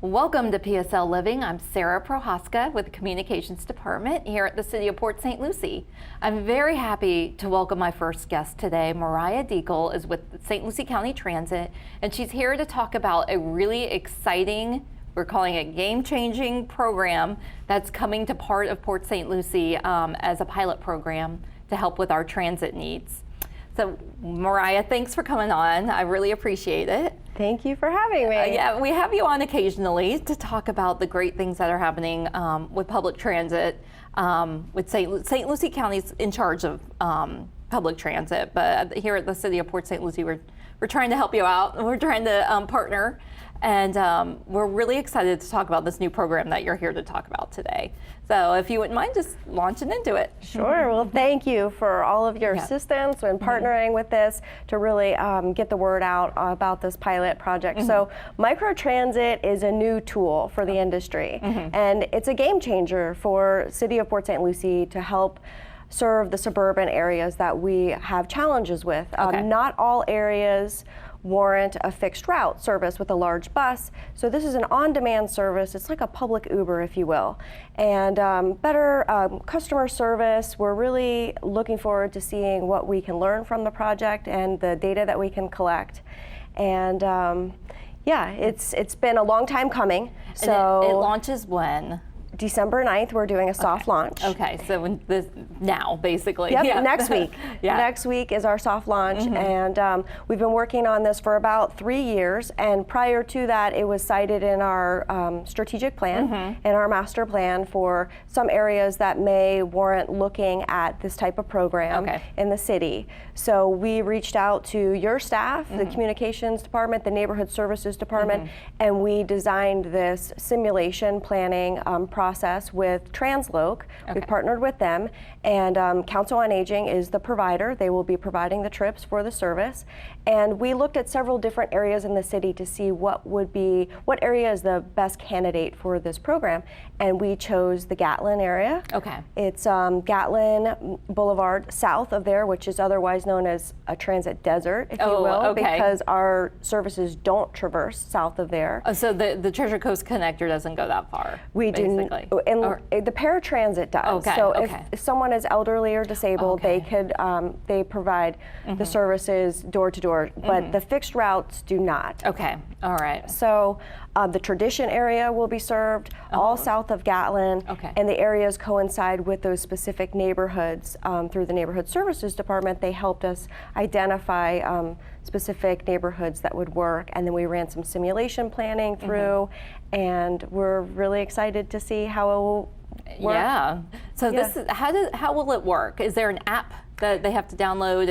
Welcome to PSL Living. I'm Sarah Prohaska with the Communications Department here at the City of Port St. Lucie. I'm very happy to welcome my first guest today. Mariah Deacle is with St. Lucie County Transit, and she's here to talk about a really exciting, we're calling it game-changing program that's coming to part of Port St. Lucie as a pilot program to help with our transit needs. So Mariah, thanks for coming on. I really appreciate it. Thank you for having me. Yeah, we have you on occasionally to talk about the great things that are happening with public transit. With St. Lucie County's in charge of public transit, but here at the City of Port St. Lucie, we're trying to help you out. We're trying to partner, and we're really excited to talk about this new program that you're here to talk about today. So if you wouldn't mind just launching into it. Sure. Well, thank you for all of your assistance in partnering with this to really get the word out about this pilot project. So microtransit is a new tool for the industry, and it's a game changer for City of Port St. Lucie to help serve the suburban areas that we have challenges with. Not all areas warrant a fixed route service with a large bus. So this is an on-demand service. It's like a public Uber, if you will. And better customer service. We're really looking forward to seeing what we can learn from the project and the data that we can collect. And yeah, it's been a long time coming. So it launches when? December 9th, we're doing a soft launch. Okay, so now, basically. Yep, yeah. next week. Next week is our soft launch, and we've been working on this for about 3 years, and prior to that, it was cited in our strategic plan and our master plan for some areas that may warrant looking at this type of program in the city. So we reached out to your staff, the communications department, the neighborhood services department, and we designed this simulation planning process with Transloc. We've partnered with them, and Council on Aging is the provider. They will be providing the trips for the service. And we looked at several different areas in the city to see what area is the best candidate for this program. And we chose the Gatlin area. It's Gatlin Boulevard south of there, which is otherwise known as a transit desert, if you will, because our services don't traverse south of there. So the Treasure Coast Connector doesn't go that far? We do. And the paratransit does. So if someone is elderly or disabled, they could they provide the services door to door, but the fixed routes do not. All right. So the Tradition area will be served, all south of Gatlin, and the areas coincide with those specific neighborhoods. Through the Neighborhood Services Department, they helped us identify specific neighborhoods that would work, and then we ran some simulation planning through, and we're really excited to see how it will work. Yeah. So this is, how will it work? Is there an app that they have to download?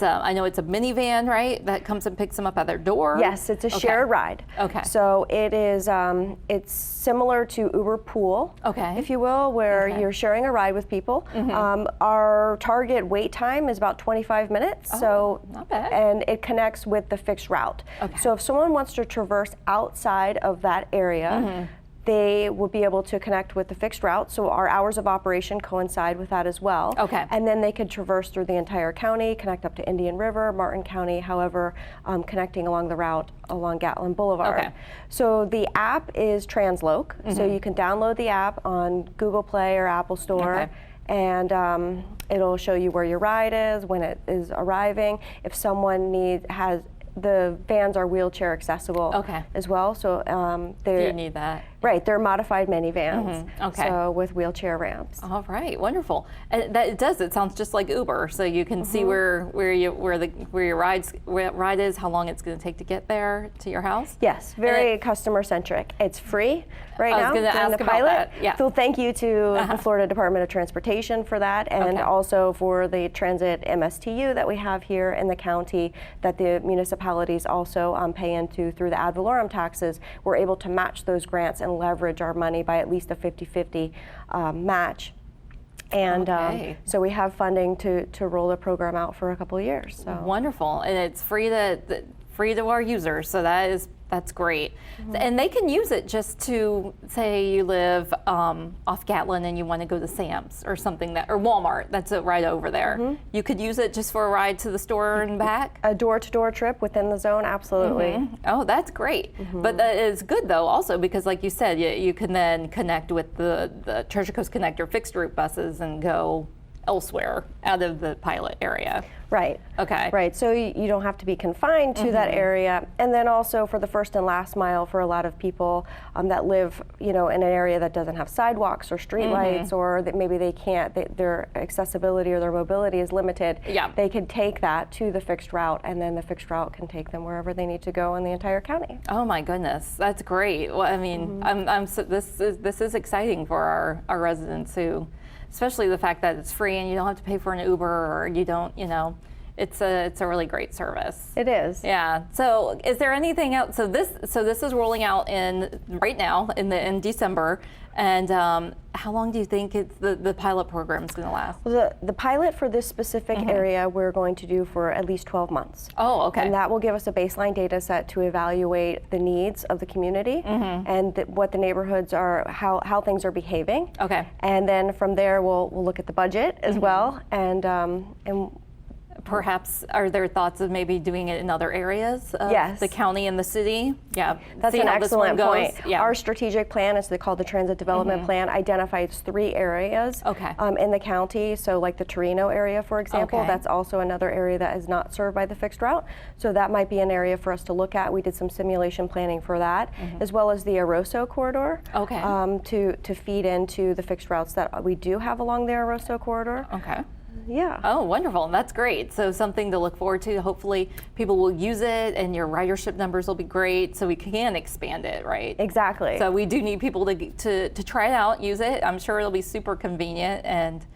I know it's a minivan, right? That comes and picks them up at their door. Yes, it's a shared ride. So it is. It's similar to Uber Pool, if you will, where you're sharing a ride with people. Our target wait time is about 25 minutes. So not bad. And it connects with the fixed route. So if someone wants to traverse outside of that area, they will be able to connect with the fixed route, so our hours of operation coincide with that as well. And then they could traverse through the entire county, connect up to Indian River, Martin County, however, connecting along the route along Gatlin Boulevard. So the app is Transloc, so you can download the app on Google Play or Apple Store. And it'll show you where your ride is, when it is arriving. If someone the vans are wheelchair accessible as well, so you need that. Right, they're modified minivans, so with wheelchair ramps. All right, wonderful. And it sounds just like Uber, so you can see where your ride is, how long it's going to take to get there to your house. Yes, very customer centric. It's free right now. I was going to ask about that. Yeah. So thank you to the Florida Department of Transportation for that, and also for the transit MSTU that we have here in the county that the municipalities also pay into through the ad valorem taxes. We're able to match those grants and leverage our money by at least a 50-50 match. And so we have funding to roll the program out for a couple of years. So. Wonderful, and it's free to our users, so That's great. And they can use it just to, say you live off Gatlin and you want to go to Sam's or something, or Walmart, that's right over there. You could use it just for a ride to the store and back? A door-to-door trip within the zone, absolutely. Oh, that's great. But that is good though also, because like you said, you can then connect with the Treasure Coast Connector fixed route buses and go elsewhere out of the pilot area. Right. Okay. Right. So you don't have to be confined to that area. And then also for the first and last mile, for a lot of people that live, in an area that doesn't have sidewalks or street lights, or that maybe they can't, their accessibility or their mobility is limited. Yeah. They could take that to the fixed route, and then the fixed route can take them wherever they need to go in the entire county. Oh my goodness, that's great. Well, I mean, this is exciting for our residents who. Especially the fact that it's free and you don't have to pay for an Uber, or you don't, it's a really great service. It is. Yeah. So is there anything else? So this is rolling out right now in December, and how long do you think the pilot program is going to last? Well, the pilot for this specific area we're going to do for at least 12 months. Oh, okay. And that will give us a baseline data set to evaluate the needs of the community and what the neighborhoods are, how things are behaving. Okay. And then from there we'll look at the budget as well, and perhaps, are there thoughts of maybe doing it in other areas of Yes. the county and the city? Yeah. That's See an how this one excellent goes? point. Yeah. Our strategic plan, is called the Transit Development Plan, identifies 3 areas Okay. In the county. So like the Torino area, for example, Okay. that's also another area that is not served by the fixed route. So that might be an area for us to look at. We did some simulation planning for that, as well as the Aroso corridor Okay. to feed into the fixed routes that we do have along the Aroso corridor. Okay. Yeah. Oh, wonderful. That's great. So something to look forward to. Hopefully people will use it and your ridership numbers will be great, so we can expand it, right? Exactly. So we do need people to try it out, use it. I'm sure it'll be super convenient, and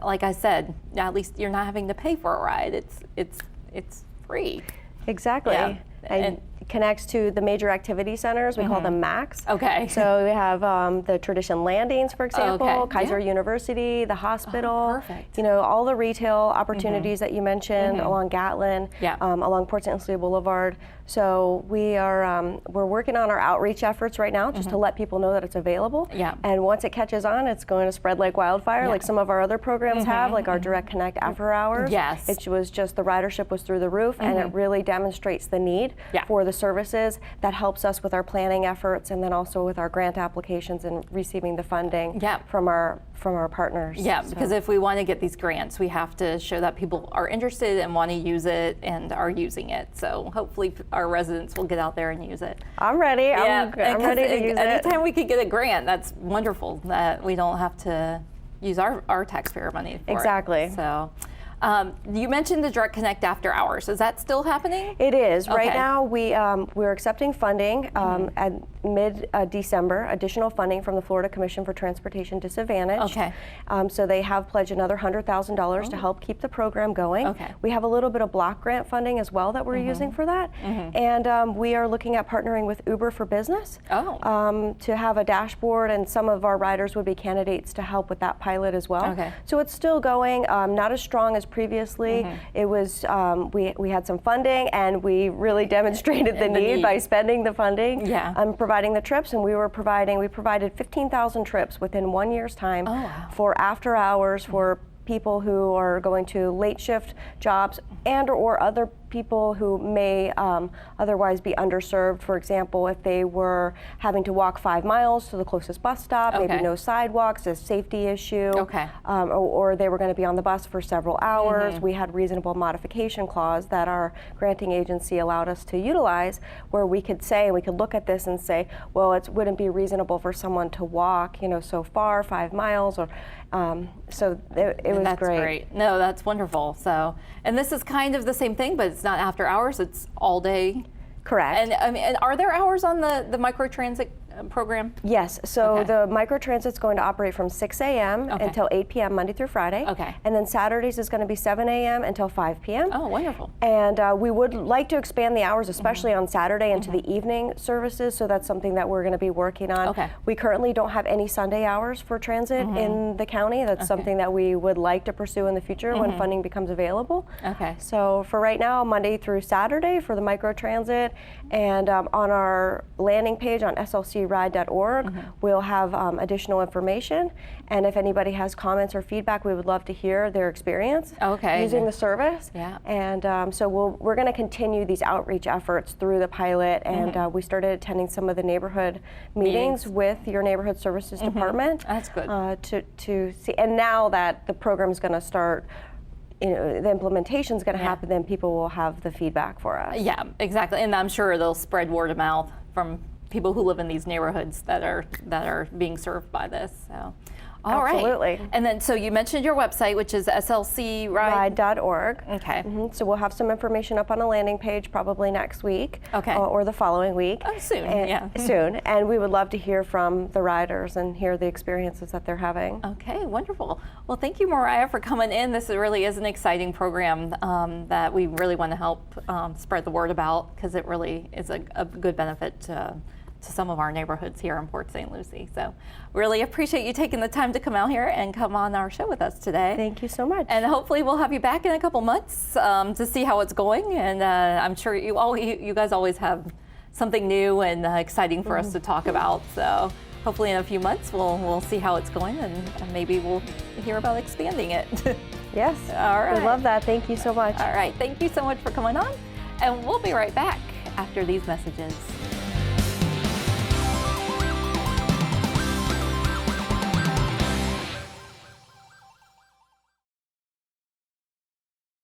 like I said, at least you're not having to pay for a ride. It's free. Exactly. Yeah. And connects to the major activity centers. We call them MACs. Okay. So we have the Tradition Landings, for example, Okay. Kaiser Yeah. University, the hospital. Oh, perfect. All the retail opportunities that you mentioned along Gatlin, Yeah. along Port St. Lucie Boulevard. So we're working on our outreach efforts right now, just to let people know that it's available. Yeah. And once it catches on, it's going to spread like wildfire, Yeah. like some of our other programs have, like our Direct Connect after hours. Yes. It was just the ridership was through the roof, and it really demonstrates the need Yeah. for the services. That helps us with our planning efforts, and then also with our grant applications and receiving the funding Yeah. from our partners. Yeah, So- because if we want to get these grants, we have to show that people are interested and want to use it and are using it. So hopefully our residents will get out there and use it. I'm ready. Yeah, I'm ready to use it. anytime we could get a grant, that's wonderful, that we don't have to use our taxpayer money for Exactly. it. So you mentioned the Direct Connect after hours. Is that still happening? It is. Right Okay. now, we're accepting funding at mid-December, additional funding from the Florida Commission for Transportation Disadvantage. Okay. So they have pledged another $100,000 to help keep the program going. Okay. We have a little bit of block grant funding as well that we're using for that. And we are looking at partnering with Uber for Business to have a dashboard, and some of our riders would be candidates to help with that pilot as well. Okay. So it's still going, not as strong as previously. It was, we had some funding, and we really demonstrated the need by spending the funding, Yeah. providing the trips, and we provided 15,000 trips within 1 year's time Oh, wow. for after hours for people who are going to late shift jobs and or other people who may otherwise be underserved. For example, if they were having to walk 5 miles to the closest bus stop, Okay. maybe no sidewalks, a safety issue, Okay. or they were going to be on the bus for several hours. We had reasonable modification clause that our granting agency allowed us to utilize, where we could say, we could look at this and say, well, it wouldn't be reasonable for someone to walk, so far, 5 miles, or so it was That's great. great. No, that's wonderful. So, and this is kind of the same thing, but it's not after hours, it's all day. Correct. And I mean, and are there hours on the microtransit program? Yes, so Okay. the microtransit's going to operate from 6 a.m. Okay. until 8 p.m. Monday through Friday. Okay. And then Saturdays is going to be 7 a.m. until 5 p.m. Oh, wonderful. And we would like to expand the hours, especially on Saturday, into the evening services, so that's something that we're going to be working on. Okay. We currently don't have any Sunday hours for transit in the county. That's something that we would like to pursue in the future when funding becomes available. Okay. So for right now, Monday through Saturday for the microtransit, and on our landing page on slcride.org, we'll have additional information. And if anybody has comments or feedback, we would love to hear their experience Okay. using the service. Yeah. And so we're going to continue these outreach efforts through the pilot, and we started attending some of the neighborhood meetings with your neighborhood services department. That's good. To see, and now that the program is going to start, the implementation is going to happen, then people will have the feedback for us. Yeah, exactly. And I'm sure they'll spread word of mouth from people who live in these neighborhoods that are being served by this. So, all right. Absolutely. And then, so you mentioned your website, which is slcride. Ride.org. Okay. So we'll have some information up on a landing page probably next week. Okay. Or the following week. Oh, soon. And, soon. And we would love to hear from the riders and hear the experiences that they're having. Okay, wonderful. Well, thank you, Mariah, for coming in. This really is an exciting program that we really want to help spread the word about, because it really is a good benefit to some of our neighborhoods here in Port St. Lucie. So really appreciate you taking the time to come out here and come on our show with us today. Thank you so much. And hopefully we'll have you back in a couple months to see how it's going. And I'm sure you guys always have something new and exciting for us to talk about. So hopefully in a few months we'll see how it's going, and maybe we'll hear about expanding it. Yes. All right. We love that. Thank you so much. All right. Thank you so much for coming on. And we'll be right back after these messages.